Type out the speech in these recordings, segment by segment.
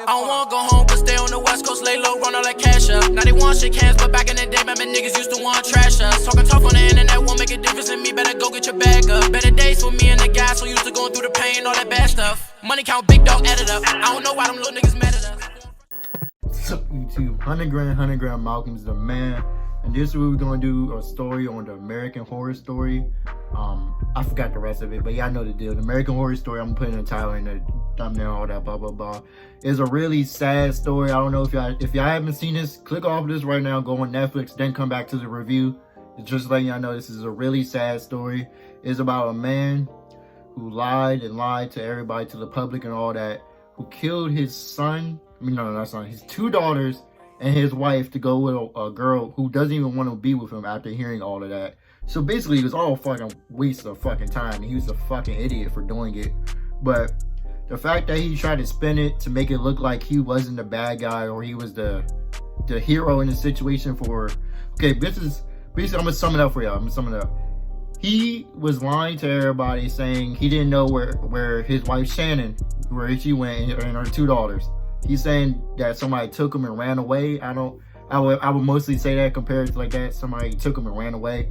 I don't wanna go home, but stay on the west coast, lay low, run all that cash up. Now they want shake hands, but back in the day, remember niggas used to want trash us. Talking tough on the internet won't make a difference in me, better go get your bag up. Better days for me and the guys, so used to going through the pain, all that bad stuff. Money count, big dog, add it up. I don't know why them little niggas mad at us. What's up, YouTube? 100 gram Malcolm's the man. And this week we're gonna do a story on the American Horror Story. I forgot the rest of it, but yeah, I know the deal. The American Horror Story, I'm putting the title in the thumbnail, all that blah blah blah. It's a really sad story. I don't know if y'all haven't seen this, click off this right now, go on Netflix, then come back to the review. Just letting y'all know this is a really sad story. It's about a man who lied to everybody, to the public and all that, who killed his son, not son, his two daughters and his wife to go with a girl who doesn't even want to be with him after hearing all of that. So basically, it was all fucking waste of fucking time, and he was a fucking idiot for doing it. But the fact that he tried to spin it to make it look like he wasn't the bad guy or he was the hero in the situation okay, this is basically, I'm gonna sum it up for y'all. He was lying to everybody, saying he didn't know where his wife Shannon, where she went, and her two daughters. He's saying that somebody took him and ran away. I would mostly say that compared to like that. Somebody took him and ran away.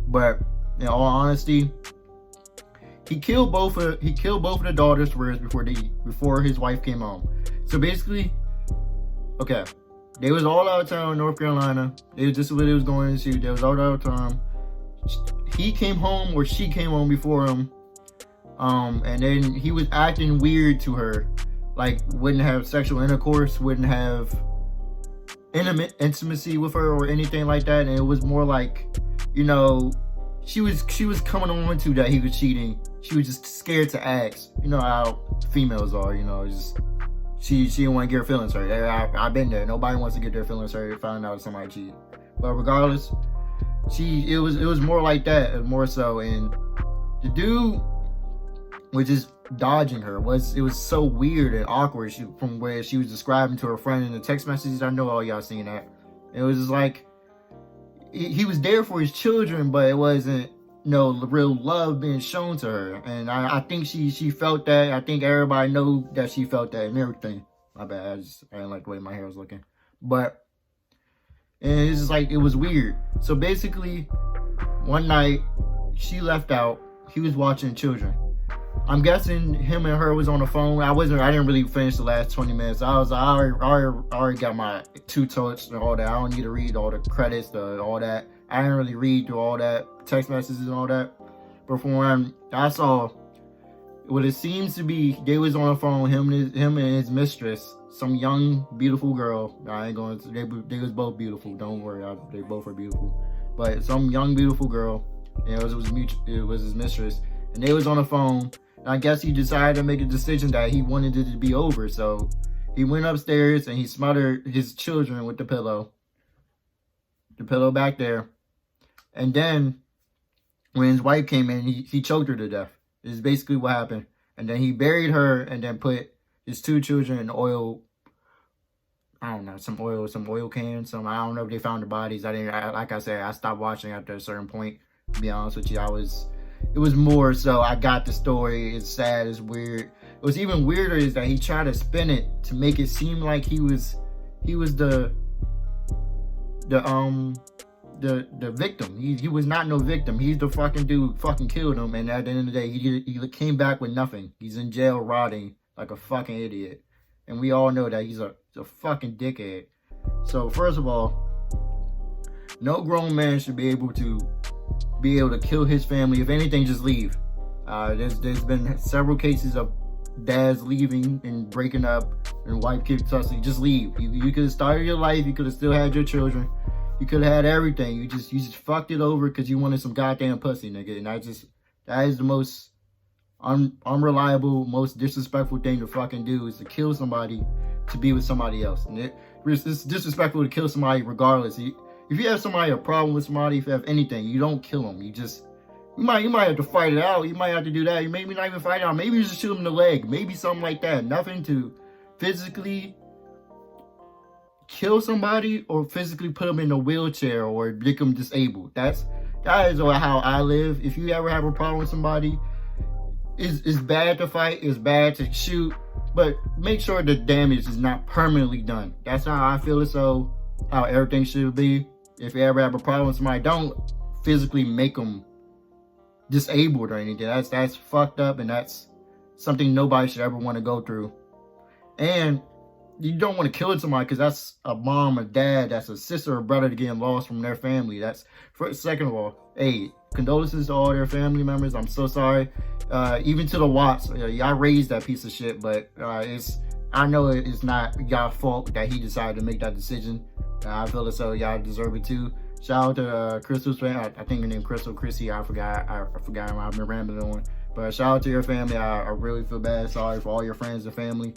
But in all honesty, he killed both of the daughters first before his wife came home. So basically, okay, they was all out of town in North Carolina. They was just what they was going to shoot. They was all out of town. He came home, or she came home before him. And then he was acting weird to her. Like, wouldn't have sexual intercourse, wouldn't have intimacy with her or anything like that. And it was more like, she was coming on to that he was cheating. She was just scared to ask. You know how females are, just she didn't want to get her feelings hurt. I've been there. Nobody wants to get their feelings hurt found out somebody cheated. But regardless, it was more like that, more so. And the dude was just dodging her. It was so weird and awkward from where she was describing to her friend in the text messages. I know all y'all seen that. It was just like he was there for his children, but it wasn't real love being shown to her. And I think she felt that. I think everybody know that she felt that and everything. My bad, I didn't like the way my hair was looking. But and it's just like, it was weird. So basically, one night she left out. He was watching children. I'm guessing him and her was on the phone. I didn't really finish the last 20 minutes. I already got my two touch and all that. I don't need to read all the credits, all that. I didn't really read through all that, text messages and all that. But from what I saw, what it seems to be, they was on the phone, him and his mistress, some young, beautiful girl. I ain't going to, they was both beautiful. Don't worry, they both are beautiful. But some young, beautiful girl, and it was his mistress. And they was on the phone. And I guess he decided to make a decision that he wanted it to be over. So he went upstairs and he smothered his children with the pillow. The pillow back there. And then when his wife came in, he choked her to death. This is basically what happened. And then he buried her and then put his two children in oil. I don't know, some oil cans. I don't know if they found the bodies. Like I said, I stopped watching after a certain point. To be honest with you, it was more so I got the story. It's sad, it's weird. What's even weirder is that he tried to spin it to make it seem like he was the victim. He was not no victim. He's the fucking dude fucking killed him, and at the end of the day, he came back with nothing. He's in jail rotting like a fucking idiot. And we all know that he's a fucking dickhead. So first of all, no grown man should be able to kill his family. If anything, just leave. There's been several cases of dads leaving and breaking up and wife kids custody. Just leave. You could have started your life. You could have still had your children. You could have had everything. You just fucked it over because you wanted some goddamn pussy, nigga. And that is the most unreliable, most disrespectful thing to fucking do, is to kill somebody to be with somebody else. And it's disrespectful to kill somebody regardless. If you have a problem with somebody, if you have anything, you don't kill them. You might have to fight it out. You might have to do that. You maybe not even fight it out. Maybe you just shoot them in the leg. Maybe something like that. Nothing to physically kill somebody or physically put them in a wheelchair or make them disabled. That is how I live. If you ever have a problem with somebody, it's bad to fight. It's bad to shoot. but make sure the damage is not permanently done. That's how I feel as though how everything should be. If you ever have a problem with somebody, don't physically make them disabled or anything. That's fucked up, and that's something nobody should ever want to go through. And you don't want to kill somebody because that's a mom, a dad, that's a sister or brother getting lost from their family. That's second of all, hey, condolences to all their family members. I'm so sorry. Even to the Watts, y'all raised that piece of shit, but I know it's not y'all fault that he decided to make that decision. I feel as though y'all deserve it too. Shout out to Crystal's family. I think her name Crystal, Chrissy. I forgot. I've been rambling on. But shout out to your family. I really feel bad. Sorry for all your friends and family.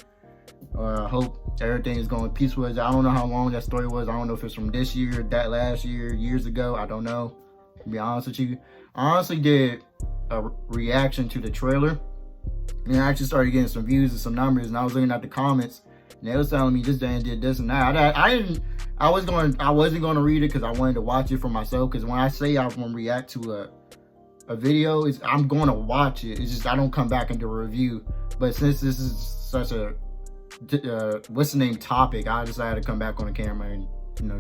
I hope everything is going peaceful. I don't know how long that story was. I don't know if it's from this year, that last year, years ago. I don't know. To be honest with you, I honestly did a reaction to the trailer, and I actually started getting some views and some numbers. And I was looking at the comments, and they was telling me this man did this and that. I wasn't going to read it because I wanted to watch it for myself. Because when I say I'm going to react to a video, I'm going to watch it. It's just I don't come back and do a review. But since this is such a what's the name topic, I decided to come back on the camera and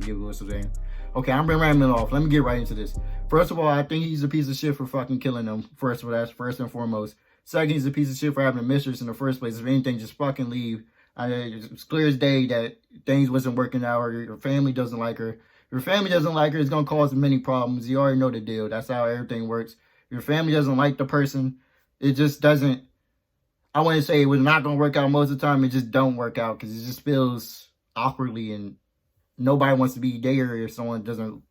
give what's the name. Okay, I'm been rambling off. Let me get right into this. First of all, I think he's a piece of shit for fucking killing them. First and foremost. Second, he's a piece of shit for having a mistress in the first place. If anything, just fucking leave. It's clear as day that things wasn't working out, or your family doesn't like her. If your family doesn't like her, it's gonna cause many problems. You already know the deal. That's how everything works. If your family doesn't like the person, it just doesn't. I wouldn't say it was not gonna work out most of the time. It just don't work out because it just feels awkwardly, and nobody wants to be there if someone doesn't.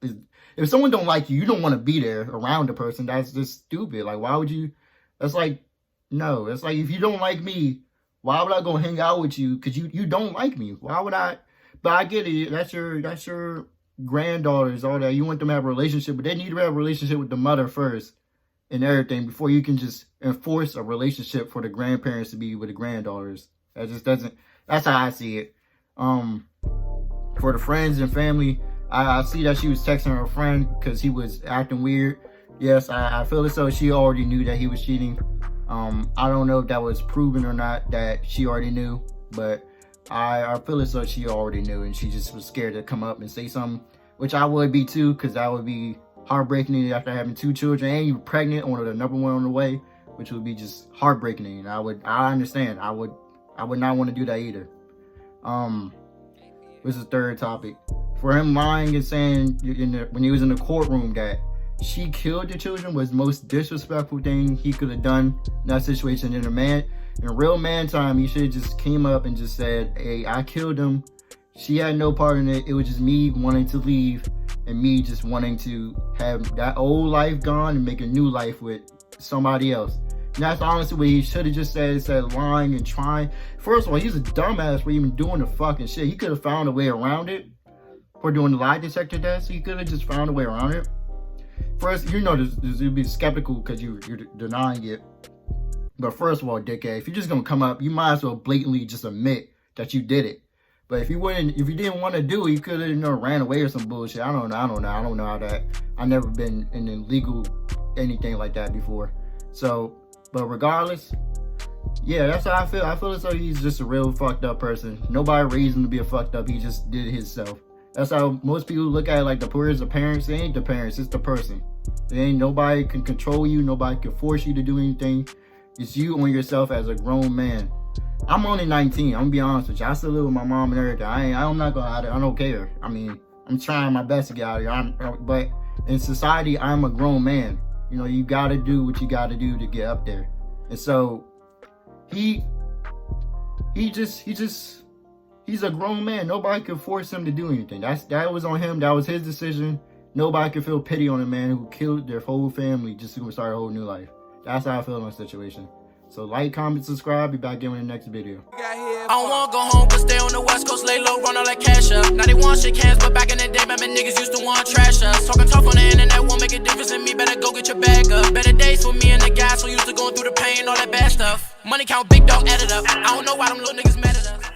If someone don't like you, you don't want to be there around the person. That's just stupid. Like, why would you? That's like, no. It's like, if you don't like me, why would I go hang out with you? Because you don't like me. Why would I? But I get it. That's your granddaughters, all that. You want them to have a relationship, but they need to have a relationship with the mother first and everything before you can just enforce a relationship for the grandparents to be with the granddaughters. That just doesn't. That's how I see it. For the friends and family, I see that she was texting her friend because he was acting weird. Yes, I feel as though she already knew that he was cheating. I don't know if that was proven or not that she already knew, but I feel as though she already knew, and she just was scared to come up and say something, which I would be too, because that would be heartbreaking after having 2 children and you're pregnant on the number one on the way, which would be just heartbreaking. And I understand. I would not want to do that either. What's the third topic? For him lying and saying when he was in the courtroom that she killed the children was the most disrespectful thing he could have done in that situation. In real man time, he should have just came up and just said, hey, I killed him. She had no part in it. It was just me wanting to leave and me just wanting to have that old life gone and make a new life with somebody else. And that's honestly what he should have just said, instead of lying and trying. First of all, he's a dumbass for even doing the fucking shit. He could have found a way around it for doing the lie detector test. He could have just found a way around it. First, you'd be skeptical because you're denying it. But first of all, dickhead, if you're just gonna come up, you might as well blatantly just admit that you did it. But if you didn't want to do it, you could have ran away or some bullshit. I don't know how that. I've never been in illegal anything like that before. So, but regardless, yeah, that's how I feel. I feel as though he's just a real fucked up person. Nobody raised him to be a fucked up. He just did it himself. That's how most people look at it, like the parents, the parents. They ain't the parents, it's the person. They ain't nobody can control you, nobody can force you to do anything. It's you on yourself as a grown man. I'm only 19, I'm gonna be honest with you. I still live with my mom and everything. I'm not gonna hide it. I don't care. I mean, I'm trying my best to get out of here. But in society, I'm a grown man. You gotta do what you gotta do to get up there. And so he's a grown man. Nobody could force him to do anything. That was on him. That was his decision. Nobody could feel pity on a man who killed their whole family just to start a whole new life. That's how I feel in the situation. So like, comment, subscribe. Be back in the next video. I don't wanna go home, but stay on the West Coast, lay low, run all that cash up. Now they want shake hands, but back in the day, remember niggas used to want trash us. Talking tough on the internet won't make a difference in me, better go get your bag up. Better days for me and the guys so used to going through the pain, all that bad stuff. Money count, big dog, add it up. I don't know why them little niggas mad at us.